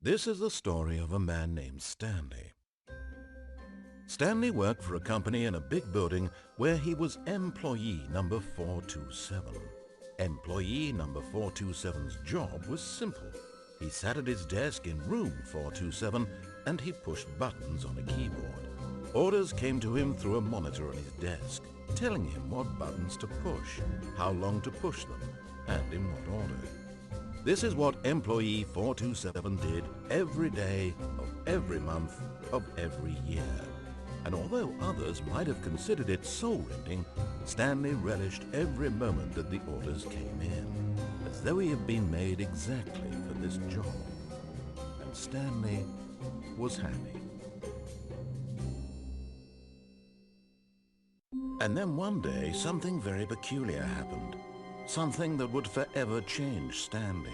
This is the story of a man named Stanley. Stanley worked for a company in a big building where he was employee number 427. Employee number 427's job was simple. He sat at his desk in room 427 and he pushed buttons on a keyboard. Orders came to him through a monitor on his desk, telling him what buttons to push, how long to push them, and in what order. This is what employee 427 did every day of every month of every year. And although others might have considered it soul-rending, Stanley relished every moment that the orders came in, as though he had been made exactly for this job. And Stanley was happy. And then one day, something very peculiar happened. Something that would forever change Stanley.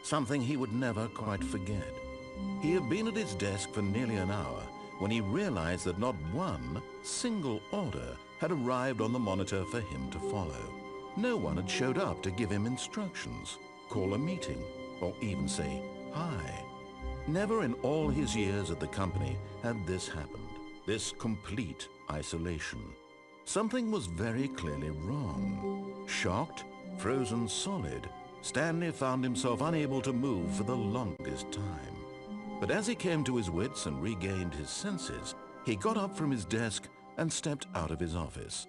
Something he would never quite forget. He had been at his desk for nearly an hour when he realized that not one single order had arrived on the monitor for him to follow. No one had showed up to give him instructions, call a meeting, or even say hi. Never in all his years at the company had this happened, this complete isolation. Something was very clearly wrong. Shocked, frozen solid, Stanley found himself unable to move for the longest time. But as he came to his wits and regained his senses, he got up from his desk and stepped out of his office.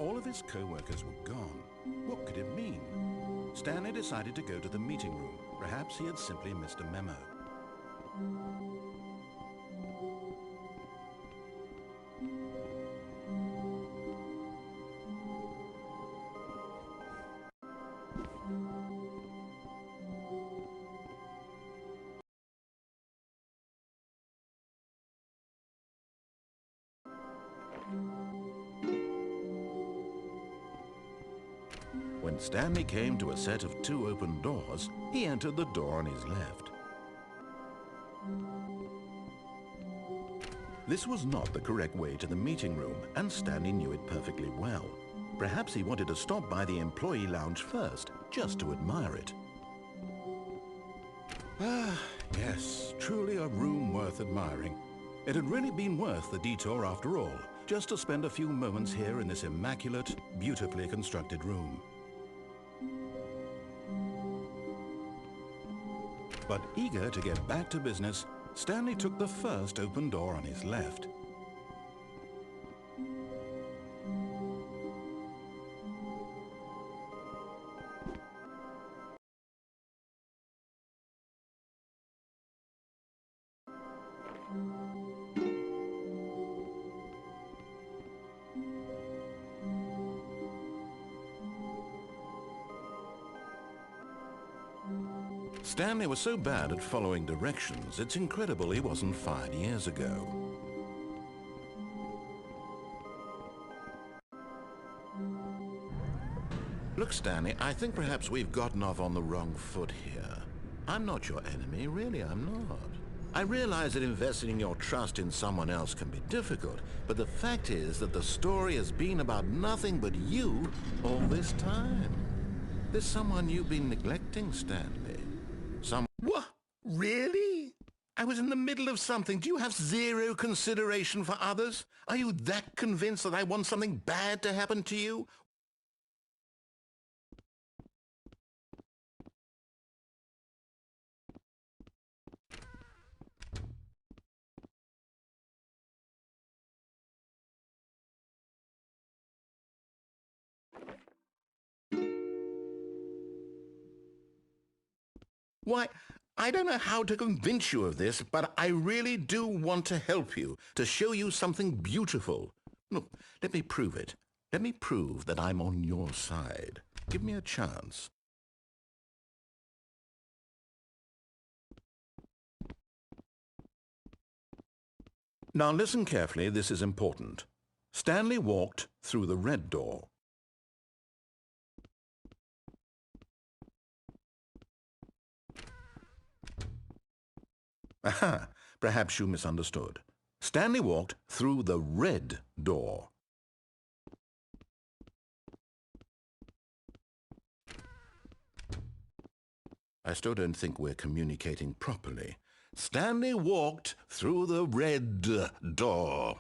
All of his co-workers were gone. What could it mean? Stanley decided to go to the meeting room. Perhaps he had simply missed a memo. When Stanley came to a set of 2 open doors, he entered the door on his left. This was not the correct way to the meeting room, and Stanley knew it perfectly well. Perhaps he wanted to stop by the employee lounge first, just to admire it. Ah, yes, truly a room worth admiring. It had really been worth the detour after all, just to spend a few moments here in this immaculate, beautifully constructed room. But eager to get back to business, Stanley took the first open door on his left. Stanley was so bad at following directions, it's incredible he wasn't fired years ago. Look, Stanley, I think perhaps we've gotten off on the wrong foot here. I'm not your enemy, really, I'm not. I realize that investing your trust in someone else can be difficult, but the fact is that the story has been about nothing but you all this time. There's someone you've been neglecting, Stanley. What? Really? I was in the middle of something. Do you have zero consideration for others? Are you that convinced that I want something bad to happen to you? Why, I don't know how to convince you of this, but I really do want to help you, to show you something beautiful. Look, let me prove it. Let me prove that I'm on your side. Give me a chance. Now listen carefully, this is important. Stanley walked through the red door. Aha, perhaps you misunderstood. Stanley walked through the red door. I still don't think we're communicating properly. Stanley walked through the red door.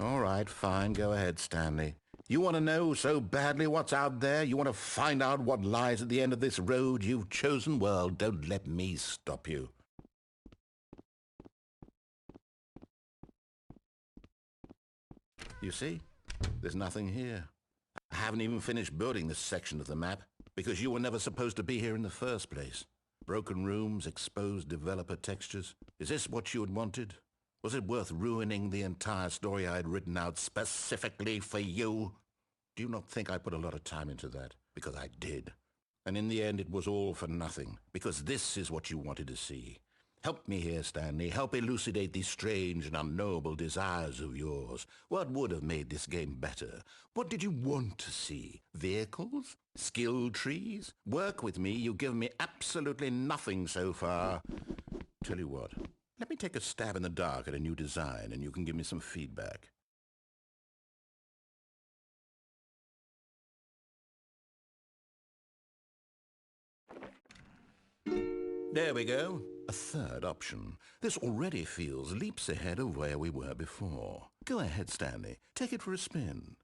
All right, fine, go ahead, Stanley. You want to know so badly what's out there? You want to find out what lies at the end of this road you've chosen? Well, don't let me stop you. You see, there's nothing here. I haven't even finished building this section of the map because you were never supposed to be here in the first place. Broken rooms, exposed developer textures. Is this what you had wanted? Was it worth ruining the entire story I had written out specifically for you? Do you not think I put a lot of time into that? Because I did. And in the end, it was all for nothing, because this is what you wanted to see. Help me here, Stanley. Help elucidate these strange and unknowable desires of yours. What would have made this game better? What did you want to see? Vehicles? Skill trees? Work with me. You've given me absolutely nothing so far. Tell you what, let me take a stab in the dark at a new design and you can give me some feedback. There we go. A third option. This already feels leaps ahead of where we were before. Go ahead, Stanley. Take it for a spin.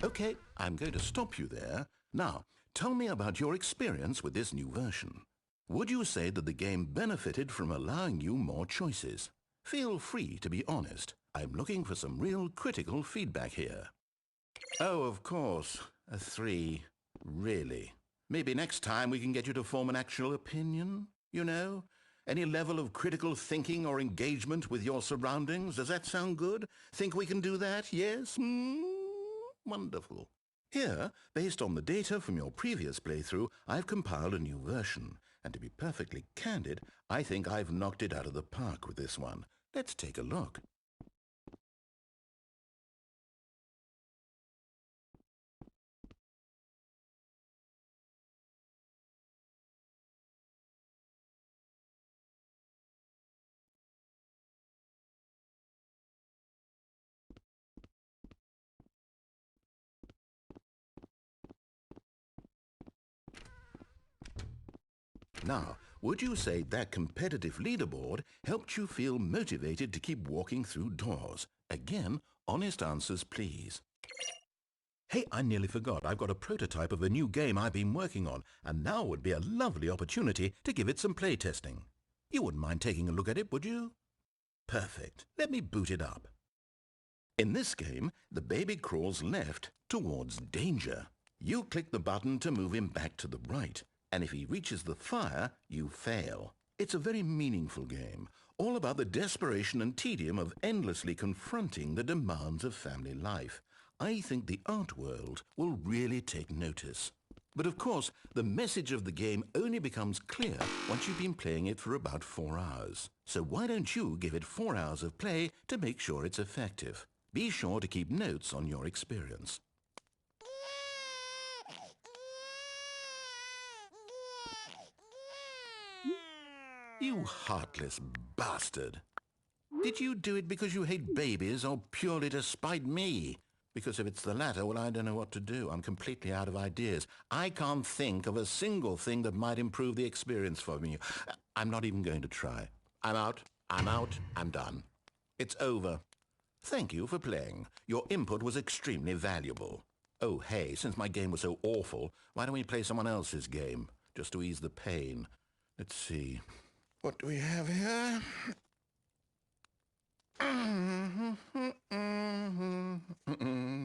Okay, I'm going to stop you there. Now, tell me about your experience with this new version. Would you say that the game benefited from allowing you more choices? Feel free to be honest. I'm looking for some real critical feedback here. Oh, of course. A 3. Really? Maybe next time we can get you to form an actual opinion, you know? Any level of critical thinking or engagement with your surroundings. Does that sound good? Think we can do that? Yes? Wonderful. Here, based on the data from your previous playthrough, I've compiled a new version. And to be perfectly candid, I think I've knocked it out of the park with this one. Let's take a look. Now, would you say that competitive leaderboard helped you feel motivated to keep walking through doors? Again, honest answers, please. Hey, I nearly forgot. I've got a prototype of a new game I've been working on, and now would be a lovely opportunity to give it some playtesting. You wouldn't mind taking a look at it, would you? Perfect. Let me boot it up. In this game, the baby crawls left towards danger. You click the button to move him back to the right. And if he reaches the fire, you fail. It's a very meaningful game, all about the desperation and tedium of endlessly confronting the demands of family life. I think the art world will really take notice. But of course, the message of the game only becomes clear once you've been playing it for about 4 hours. So why don't you give it 4 hours of play to make sure it's effective? Be sure to keep notes on your experience. You heartless bastard! Did you do it because you hate babies or purely to spite me? Because if it's the latter, well, I don't know what to do. I'm completely out of ideas. I can't think of a single thing that might improve the experience for me. I'm not even going to try. I'm out. I'm done. It's over. Thank you for playing. Your input was extremely valuable. Oh, hey, since my game was so awful, why don't we play someone else's game, just to ease the pain? Let's see. What do we have here?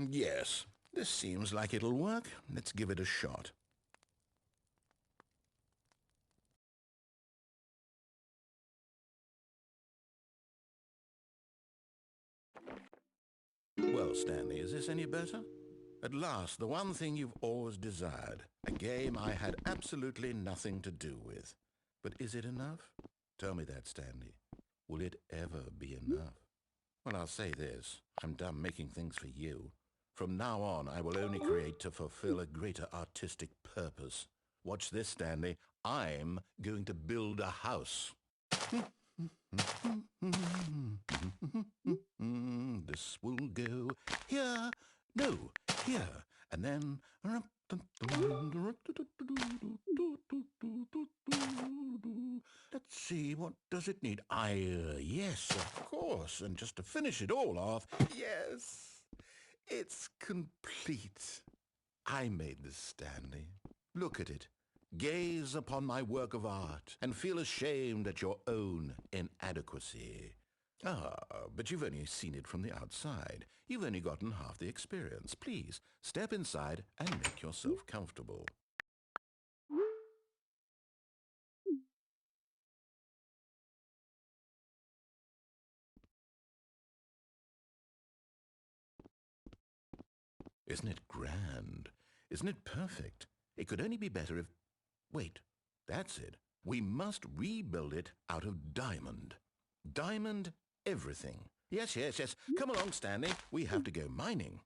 Yes, this seems like it'll work. Let's give it a shot. Well, Stanley, is this any better? At last, the one thing you've always desired. A game I had absolutely nothing to do with. But is it enough? Tell me that, Stanley. Will it ever be enough? Well, I'll say this. I'm done making things for you. From now on, I will only create to fulfill a greater artistic purpose. Watch this, Stanley. I'm going to build a house. This will go here, no, here, and then... Let's see, what does it need? Yes, of course, and just to finish it all off, yes, it's complete. I made this, Stanley. Look at it. Gaze upon my work of art and feel ashamed at your own inadequacy. Ah, but you've only seen it from the outside. You've only gotten half the experience. Please, step inside and make yourself comfortable. Isn't it grand? Isn't it perfect? It could only be better if... Wait, that's it. We must rebuild it out of diamond. Diamond everything. Yes, yes, yes. Come along, Stanley. We have to go mining.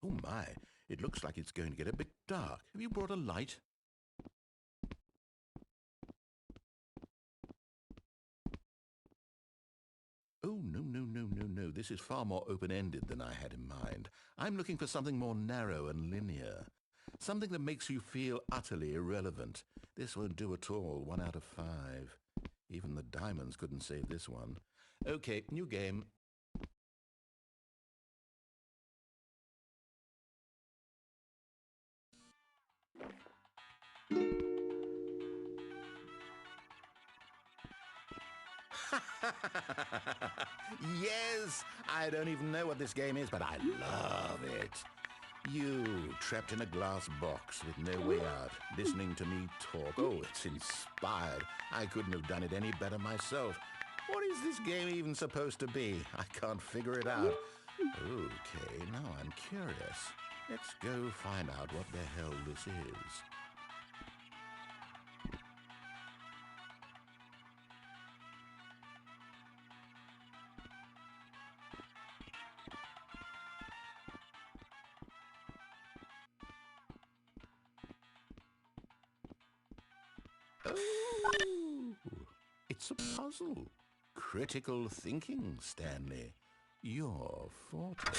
Oh my, it looks like it's going to get a bit dark. Have you brought a light? Oh, no. This is far more open-ended than I had in mind. I'm looking for something more narrow and linear. Something that makes you feel utterly irrelevant. This won't do at all. 1 out of 5. Even the diamonds couldn't save this one. Okay, new game. Yes! I don't even know what this game is, but I love it. You, trapped in a glass box with no way out, listening to me talk. Oh, it's inspired. I couldn't have done it any better myself. What is this game even supposed to be? I can't figure it out. Okay, now I'm curious. Let's go find out what the hell this is. Oh, it's a puzzle. Critical thinking, Stanley. Your forte.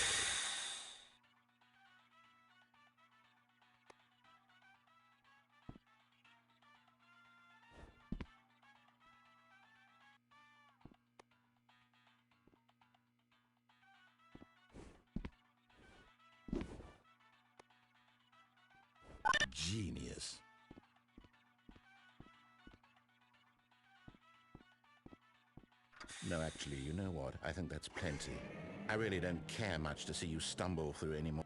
Genius. No, actually, you know what? I think that's plenty. I really don't care much to see you stumble through any more.